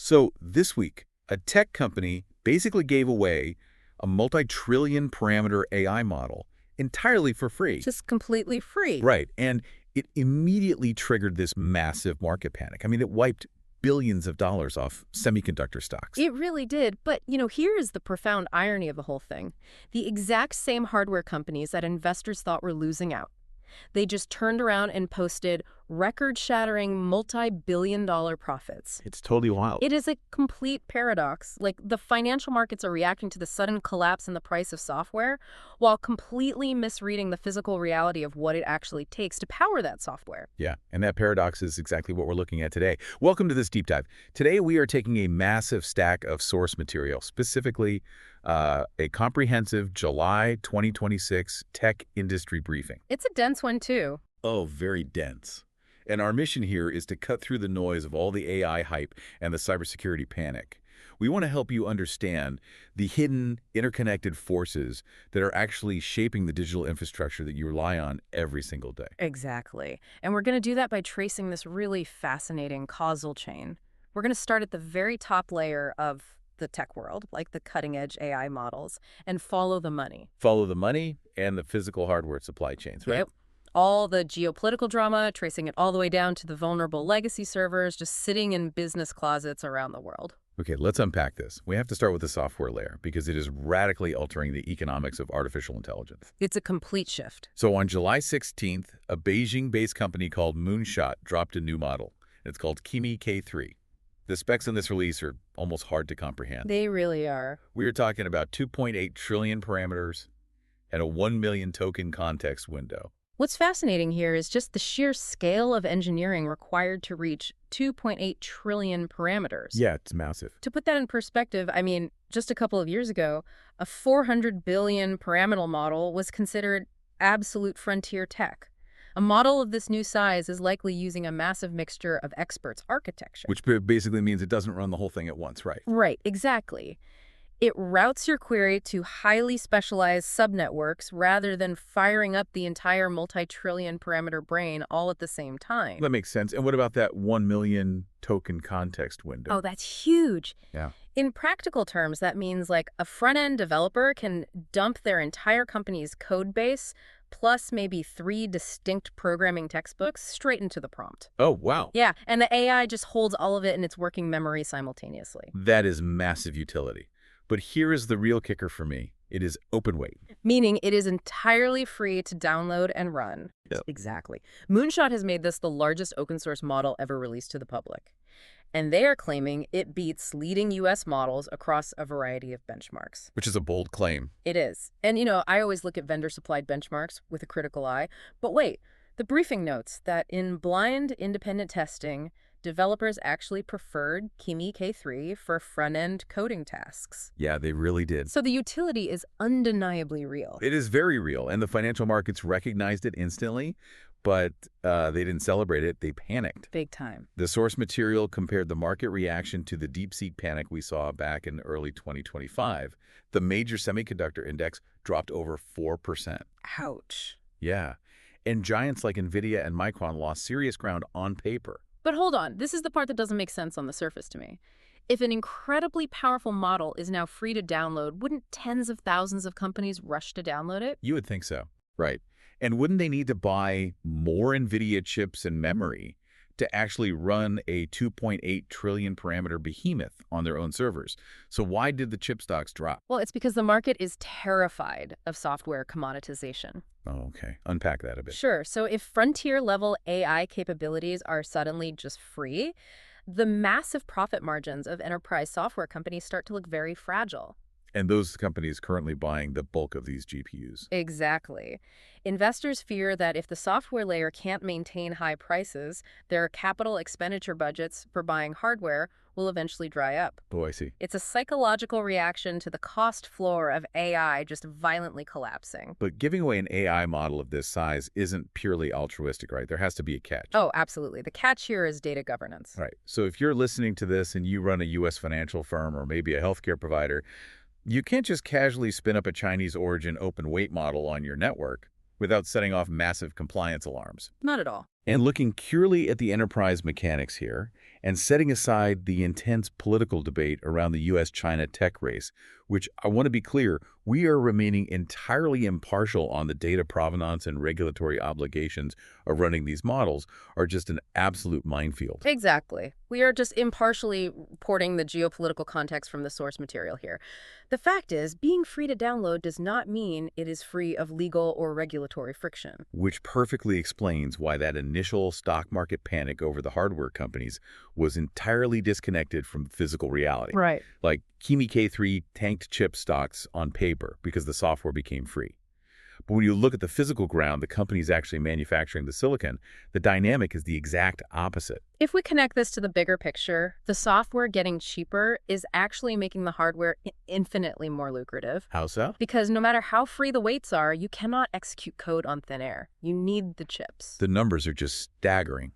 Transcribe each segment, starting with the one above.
So this week, a tech company basically gave away a multi-trillion parameter AI model entirely for free. Just completely free. Right, and it immediately triggered this massive market panic. I mean, it wiped billions of dollars off semiconductor stocks. It really did. But, here is the profound irony of the whole thing. The exact same hardware companies that investors thought were losing out. They just turned around and posted record-shattering multi-billion-dollar profits. It's totally wild. It is a complete paradox. Like, the financial markets are reacting to the sudden collapse in the price of software while completely misreading the physical reality of what it actually takes to power that software. Yeah, and that paradox is exactly what we're looking at today. Welcome to this deep dive. Today, we are taking a massive stack of source material, specifically a comprehensive July 2026 tech industry briefing. It's a dense one, too. Oh, very dense. And our mission here is to cut through the noise of all the AI hype and the cybersecurity panic. We want to help you understand the hidden, interconnected forces that are actually shaping the digital infrastructure that you rely on every single day. Exactly. And we're going to do that by tracing this really fascinating causal chain. We're going to start at the very top layer of the tech world, like the cutting-edge AI models, and follow the money. Follow the money and the physical hardware supply chains, right? Yep. All the geopolitical drama, tracing it all the way down to the vulnerable legacy servers just sitting in business closets around the world. Okay, let's unpack this. We have to start with the software layer because it is radically altering the economics of artificial intelligence. It's a complete shift. So on July 16th, a Beijing-based company called Moonshot dropped a new model. It's called Kimi K3. The specs in this release are almost hard to comprehend. They really are. We are talking about 2.8 trillion parameters and a 1 million token context window. What's fascinating here is just the sheer scale of engineering required to reach 2.8 trillion parameters. Yeah, it's massive. To put that in perspective, I mean, just a couple of years ago, a 400 billion parameter model was considered absolute frontier tech. A model of this new size is likely using a massive mixture of experts' architecture. Which basically means it doesn't run the whole thing at once, right? Right, exactly. It routes your query to highly specialized subnetworks rather than firing up the entire multi-trillion parameter brain all at the same time. That makes sense. And what about that 1 million token context window? Oh, that's huge. Yeah. In practical terms, that means like a front-end developer can dump their entire company's code base plus maybe 3 distinct programming textbooks straight into the prompt. Oh, wow. Yeah, and the AI just holds all of it in its working memory simultaneously. That is massive utility. But here is the real kicker for me. It is open weight. Meaning it is entirely free to download and run. Yep. Exactly. Moonshot has made this the largest open source model ever released to the public. And they are claiming it beats leading U.S. models across a variety of benchmarks. Which is a bold claim. It is. And, I always look at vendor-supplied benchmarks with a critical eye. But wait, the briefing notes that in blind independent testing, developers actually preferred Kimi K3 for front-end coding tasks. Yeah, they really did. So the utility is undeniably real. It is very real, and the financial markets recognized it instantly, but they didn't celebrate it. They panicked. Big time. The source material compared the market reaction to the DeepSeek panic we saw back in early 2025. The major semiconductor index dropped over 4%. Ouch. Yeah, and giants like NVIDIA and Micron lost serious ground on paper. But hold on, this is the part that doesn't make sense on the surface to me. If an incredibly powerful model is now free to download, wouldn't tens of thousands of companies rush to download it? You would think so, right? And wouldn't they need to buy more NVIDIA chips and memory to actually run a 2.8 trillion parameter behemoth on their own servers? So why did the chip stocks drop? Well, it's because the market is terrified of software commoditization. Oh, okay. Unpack that a bit. Sure. So if frontier-level AI capabilities are suddenly just free, the massive profit margins of enterprise software companies start to look very fragile. And those companies currently buying the bulk of these GPUs. Exactly. Investors fear that if the software layer can't maintain high prices, their capital expenditure budgets for buying hardware will eventually dry up. Oh, I see. It's a psychological reaction to the cost floor of AI just violently collapsing. But giving away an AI model of this size isn't purely altruistic, right? There has to be a catch. Oh, absolutely. The catch here is data governance. Right. So if you're listening to this and you run a U.S. financial firm or maybe a healthcare provider, you can't just casually spin up a Chinese origin open weight model on your network without setting off massive compliance alarms. Not at all. And looking purely at the enterprise mechanics here, and setting aside the intense political debate around the U.S.-China tech race, which I want to be clear, we are remaining entirely impartial on the data provenance and regulatory obligations of running these models, are just an absolute minefield. Exactly. We are just impartially reporting the geopolitical context from the source material here. The fact is, being free to download does not mean it is free of legal or regulatory friction. Which perfectly explains why that initial stock market panic over the hardware companies was entirely disconnected from physical reality. Right. Like Kimi K3 tanked chip stocks on paper because the software became free. But when you look at the physical ground, the companies actually manufacturing the silicon, the dynamic is the exact opposite. If we connect this to the bigger picture, the software getting cheaper is actually making the hardware infinitely more lucrative. How so? Because no matter how free the weights are, you cannot execute code on thin air. You need the chips. The numbers are just staggering.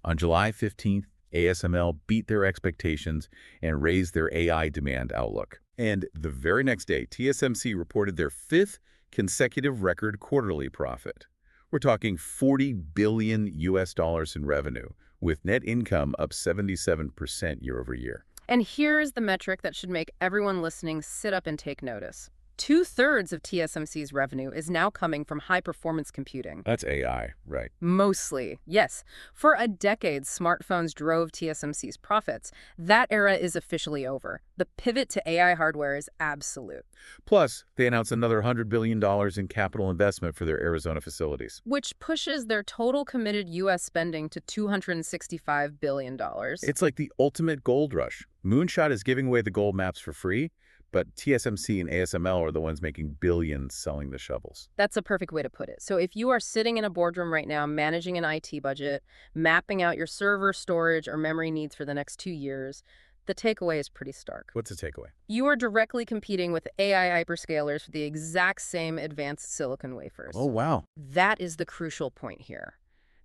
On July 15th, ASML beat their expectations and raised their AI demand outlook. And the very next day, TSMC reported their fifth consecutive record quarterly profit. We're talking $40 billion in revenue, with net income up 77% year over year. And here's the metric that should make everyone listening sit up and take notice. 2/3 of TSMC's revenue is now coming from high-performance computing. That's AI, right? Mostly, yes. For a decade, smartphones drove TSMC's profits. That era is officially over. The pivot to AI hardware is absolute. Plus, they announced another $100 billion in capital investment for their Arizona facilities. Which pushes their total committed U.S. spending to $265 billion. It's like the ultimate gold rush. Moonshot is giving away the gold maps for free, but TSMC and ASML are the ones making billions selling the shovels. That's a perfect way to put it. So if you are sitting in a boardroom right now managing an IT budget, mapping out your server, storage, or memory needs for the next 2 years, the takeaway is pretty stark. What's the takeaway? You are directly competing with AI hyperscalers for the exact same advanced silicon wafers. Oh, wow. That is the crucial point here.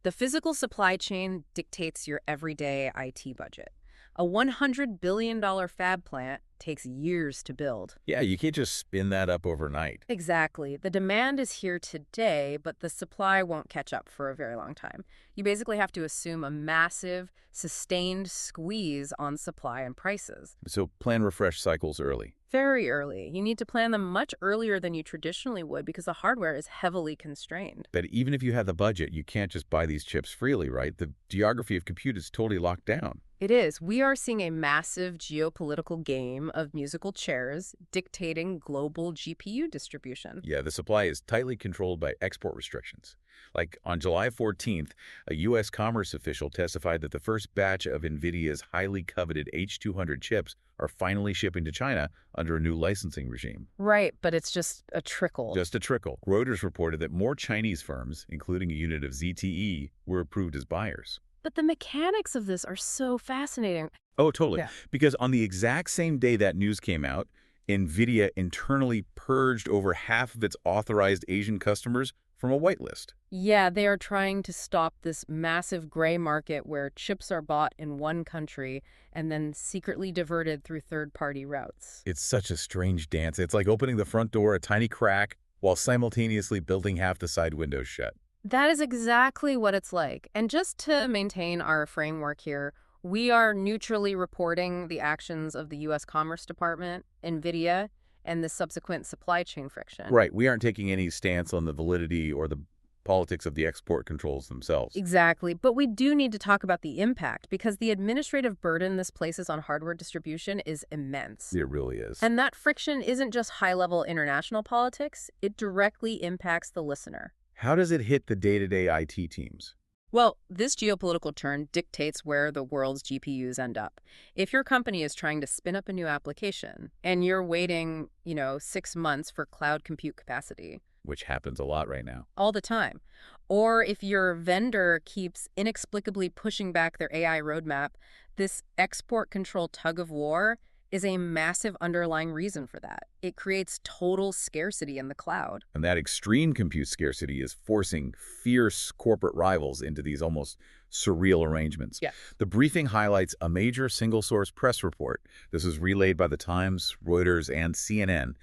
The physical supply chain dictates your everyday IT budget. A $100 billion fab plant takes years to build. Yeah, you can't just spin that up overnight. Exactly. The demand is here today, but the supply won't catch up for a very long time. You basically have to assume a massive, sustained squeeze on supply and prices. So plan refresh cycles early. Very early. You need to plan them much earlier than you traditionally would because the hardware is heavily constrained. But even if you have the budget, you can't just buy these chips freely, right? The geography of compute is totally locked down. It is. We are seeing a massive geopolitical game of musical chairs dictating global GPU distribution. Yeah, the supply is tightly controlled by export restrictions. Like on July 14th, a U.S. commerce official testified that the first batch of NVIDIA's highly coveted H200 chips are finally shipping to China under a new licensing regime. Right, but it's just a trickle. Just a trickle. Reuters reported that more Chinese firms, including a unit of ZTE, were approved as buyers. But the mechanics of this are so fascinating. Oh, totally. Yeah. Because on the exact same day that news came out, NVIDIA internally purged over half of its authorized Asian customers from a whitelist. Yeah, they are trying to stop this massive gray market where chips are bought in one country and then secretly diverted through third-party routes. It's such a strange dance. It's like opening the front door a tiny crack while simultaneously building half the side windows shut. That is exactly what it's like. And just to maintain our framework here, we are neutrally reporting the actions of the U.S. Commerce Department, NVIDIA, and the subsequent supply chain friction. Right. We aren't taking any stance on the validity or the politics of the export controls themselves. Exactly. But we do need to talk about the impact because the administrative burden this places on hardware distribution is immense. It really is. And that friction isn't just high-level international politics. It directly impacts the listener. How does it hit the day-to-day IT teams? Well, this geopolitical turn dictates where the world's GPUs end up. If your company is trying to spin up a new application and you're waiting, 6 months for cloud compute capacity, Which happens a lot right now. all the time, or if your vendor keeps inexplicably pushing back their AI roadmap, this export control tug of war is a massive underlying reason for that. It creates total scarcity in the cloud. And that extreme compute scarcity is forcing fierce corporate rivals into these almost surreal arrangements. Yeah. The briefing highlights a major single-source press report. This was relayed by the Times, Reuters, and CNN,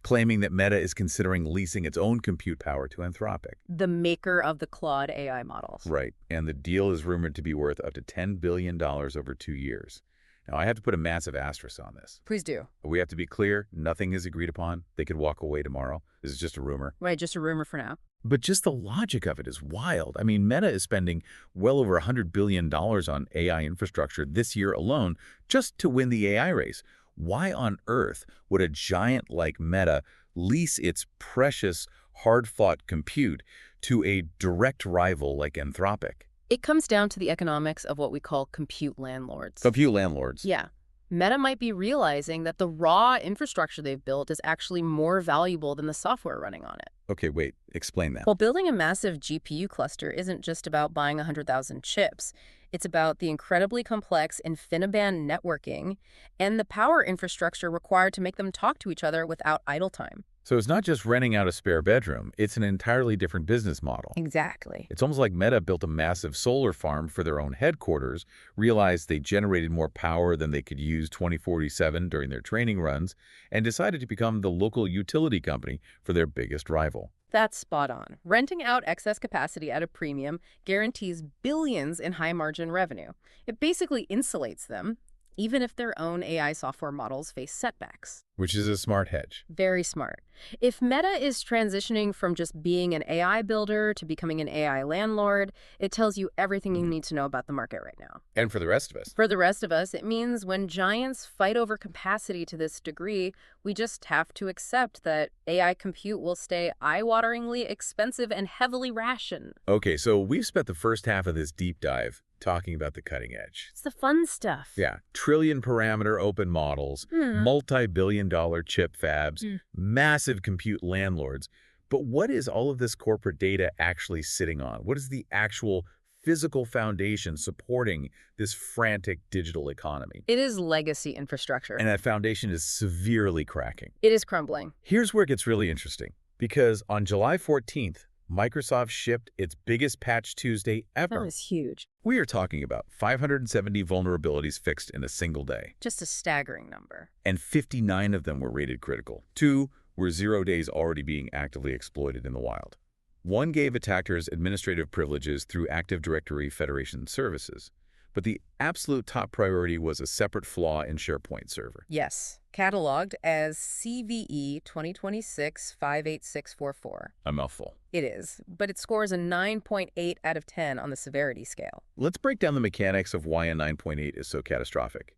claiming that Meta is considering leasing its own compute power to Anthropic. The maker of the Claude AI models. Right, and the deal is rumored to be worth up to $10 billion over 2 years. Now, I have to put a massive asterisk on this. Please do. We have to be clear, nothing is agreed upon. They could walk away tomorrow. This is just a rumor. Right, just a rumor for now. But just the logic of it is wild. I mean, Meta is spending well over $100 billion on AI infrastructure this year alone just to win the AI race. Why on earth would a giant like Meta lease its precious, hard-fought compute to a direct rival like Anthropic? It comes down to the economics of what we call compute landlords. Compute landlords. Yeah. Meta might be realizing that the raw infrastructure they've built is actually more valuable than the software running on it. Okay, wait. Explain that. Well, building a massive GPU cluster isn't just about buying 100,000 chips. It's about the incredibly complex InfiniBand networking and the power infrastructure required to make them talk to each other without idle time. So it's not just renting out a spare bedroom. It's an entirely different business model. Exactly. It's almost like Meta built a massive solar farm for their own headquarters, realized they generated more power than they could use 24/7 during their training runs, and decided to become the local utility company for their biggest rival. That's spot on. Renting out excess capacity at a premium guarantees billions in high-margin revenue. It basically insulates them, even if their own AI software models face setbacks. Which is a smart hedge. Very smart. If Meta is transitioning from just being an AI builder to becoming an AI landlord, it tells you everything you need to know about the market right now. And for the rest of us. For the rest of us, it means when giants fight over capacity to this degree, we just have to accept that AI compute will stay eye-wateringly expensive and heavily rationed. Okay, so we've spent the first half of this deep dive talking about the cutting edge. It's the fun stuff. Yeah, trillion-parameter open models, multi-billion-dollar chip fabs, massive compute landlords. But what is all of this corporate data actually sitting on? What is the actual physical foundation supporting this frantic digital economy? It is legacy infrastructure. And that foundation is severely cracking. It is crumbling. Here's where it gets really interesting. Because on July 14th, Microsoft shipped its biggest Patch Tuesday ever. That was huge. We are talking about 570 vulnerabilities fixed in a single day. Just a staggering number. And 59 of them were rated critical. 2 were 0 days already being actively exploited in the wild. 1 gave attackers administrative privileges through Active Directory Federation services. But the absolute top priority was a separate flaw in SharePoint Server. Yes, cataloged as CVE 2026-58644. A mouthful. It is, but it scores a 9.8 out of 10 on the severity scale. Let's break down the mechanics of why a 9.8 is so catastrophic.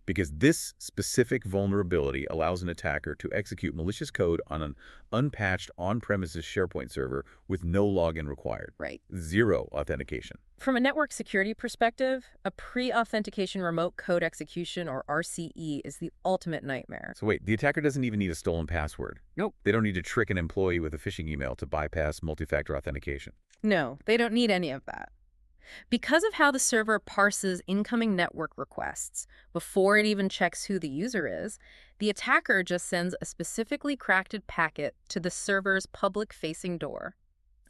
Because this specific vulnerability allows an attacker to execute malicious code on an unpatched on-premises SharePoint server with no login required. Right. 0 authentication. From a network security perspective, a pre-authentication remote code execution, or RCE, is the ultimate nightmare. So wait, the attacker doesn't even need a stolen password. Nope. They don't need to trick an employee with a phishing email to bypass multi-factor authentication. No, they don't need any of that. Because of how the server parses incoming network requests before it even checks who the user is, the attacker just sends a specifically crafted packet to the server's public-facing door.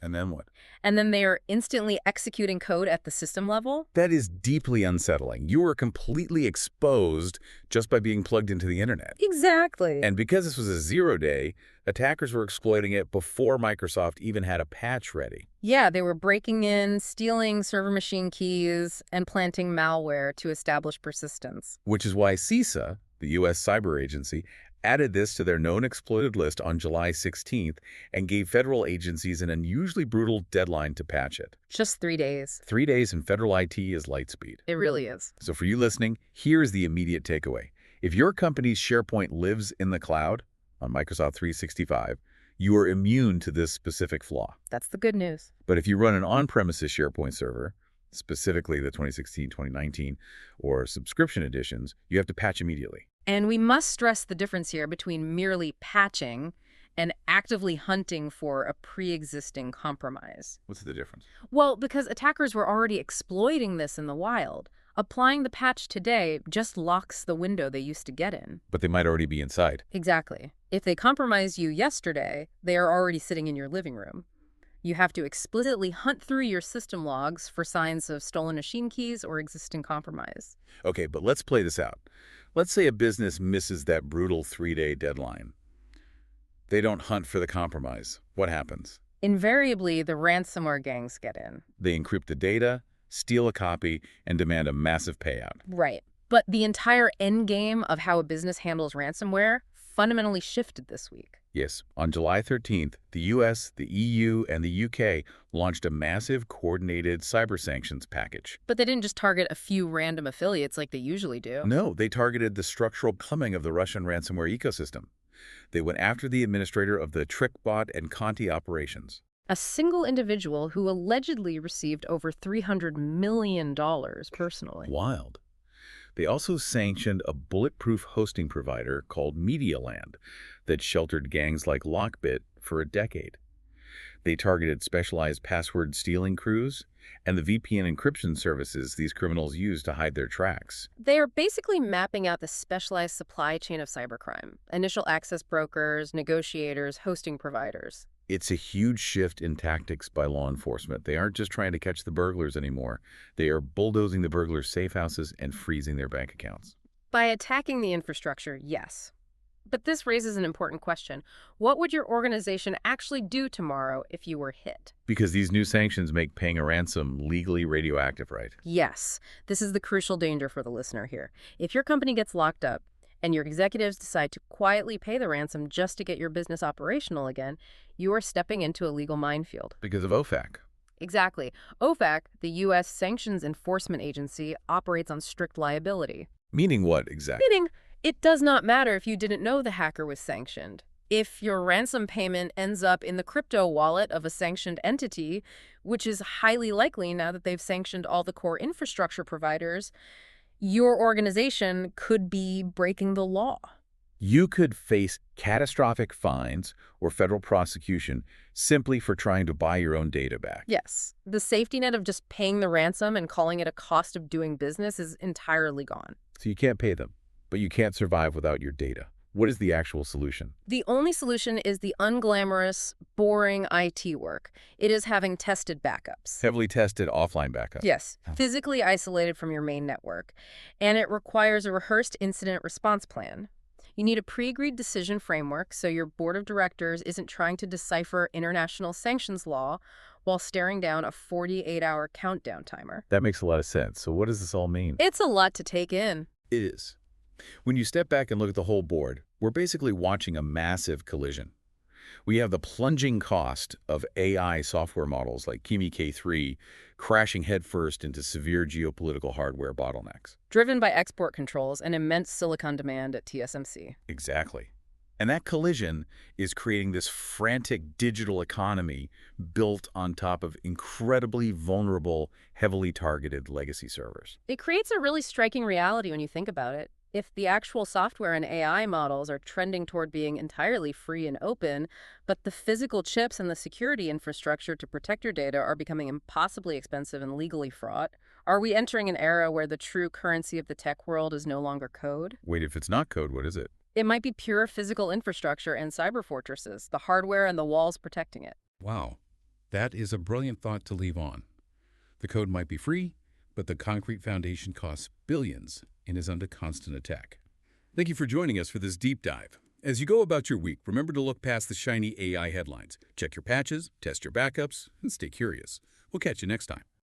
And then what? And then they are instantly executing code at the system level? That is deeply unsettling. You are completely exposed just by being plugged into the internet. Exactly. And because this was a 0 day, attackers were exploiting it before Microsoft even had a patch ready. Yeah, they were breaking in, stealing server machine keys, and planting malware to establish persistence. Which is why CISA, the U.S. cyber agency, added this to their known exploited list on July 16th and gave federal agencies an unusually brutal deadline to patch it. Just 3 days. 3 days in federal IT is light speed. It really is. So for you listening, here's the immediate takeaway. If your company's SharePoint lives in the cloud on Microsoft 365, you are immune to this specific flaw. That's the good news. But if you run an on-premises SharePoint server, specifically the 2016, 2019, or subscription editions, you have to patch immediately. And we must stress the difference here between merely patching and actively hunting for a pre-existing compromise. What's the difference? Well, because attackers were already exploiting this in the wild. Applying the patch today just locks the window they used to get in. But they might already be inside. Exactly. If they compromised you yesterday, they are already sitting in your living room. You have to explicitly hunt through your system logs for signs of stolen machine keys or existing compromise. Okay, but let's play this out. Let's say a business misses that brutal 3-day deadline. They don't hunt for the compromise. What happens? Invariably, the ransomware gangs get in. They encrypt the data, steal a copy, and demand a massive payout. Right. But the entire endgame of how a business handles ransomware fundamentally shifted this week. Yes, on July 13th, the US, the EU, and the UK launched a massive coordinated cyber sanctions package. But they didn't just target a few random affiliates like they usually do. No, they targeted the structural plumbing of the Russian ransomware ecosystem. They went after the administrator of the TrickBot and Conti operations. A single individual who allegedly received over $300 million personally. Wild. They also sanctioned a bulletproof hosting provider called Medialand that sheltered gangs like Lockbit for a decade. They targeted specialized password stealing crews and the VPN encryption services these criminals use to hide their tracks. They are basically mapping out the specialized supply chain of cybercrime. Initial access brokers, negotiators, hosting providers. It's a huge shift in tactics by law enforcement. They aren't just trying to catch the burglars anymore. They are bulldozing the burglars' safe houses and freezing their bank accounts. By attacking the infrastructure, yes. But this raises an important question. What would your organization actually do tomorrow if you were hit? Because these new sanctions make paying a ransom legally radioactive, right? Yes. This is the crucial danger for the listener here. If your company gets locked up, and your executives decide to quietly pay the ransom just to get your business operational again, you are stepping into a legal minefield. Because of OFAC. Exactly. OFAC, the U.S. Sanctions Enforcement Agency, operates on strict liability. Meaning what exactly? Meaning, it does not matter if you didn't know the hacker was sanctioned. If your ransom payment ends up in the crypto wallet of a sanctioned entity, which is highly likely now that they've sanctioned all the core infrastructure providers, your organization could be breaking the law. You could face catastrophic fines or federal prosecution simply for trying to buy your own data back. Yes. The safety net of just paying the ransom and calling it a cost of doing business is entirely gone. So you can't pay them, but you can't survive without your data. What is the actual solution? The only solution is the unglamorous, boring IT work. It is having tested backups. Heavily tested offline backup. Yes, physically isolated from your main network. And it requires a rehearsed incident response plan. You need a pre-agreed decision framework so your board of directors isn't trying to decipher international sanctions law while staring down a 48-hour countdown timer. That makes a lot of sense. So what does this all mean? It's a lot to take in. It is. When you step back and look at the whole board, we're basically watching a massive collision. We have the plunging cost of AI software models like Kimi K3 crashing headfirst into severe geopolitical hardware bottlenecks. Driven by export controls and immense silicon demand at TSMC. Exactly. And that collision is creating this frantic digital economy built on top of incredibly vulnerable, heavily targeted legacy servers. It creates a really striking reality when you think about it. If the actual software and AI models are trending toward being entirely free and open, but the physical chips and the security infrastructure to protect your data are becoming impossibly expensive and legally fraught, are we entering an era where the true currency of the tech world is no longer code? Wait, if it's not code, what is it? It might be pure physical infrastructure and cyber fortresses, the hardware and the walls protecting it. Wow, that is a brilliant thought to leave on. The code might be free, but the concrete foundation costs billions and is under constant attack. Thank you for joining us for this deep dive. As you go about your week, remember to look past the shiny AI headlines. Check your patches, test your backups, and stay curious. We'll catch you next time.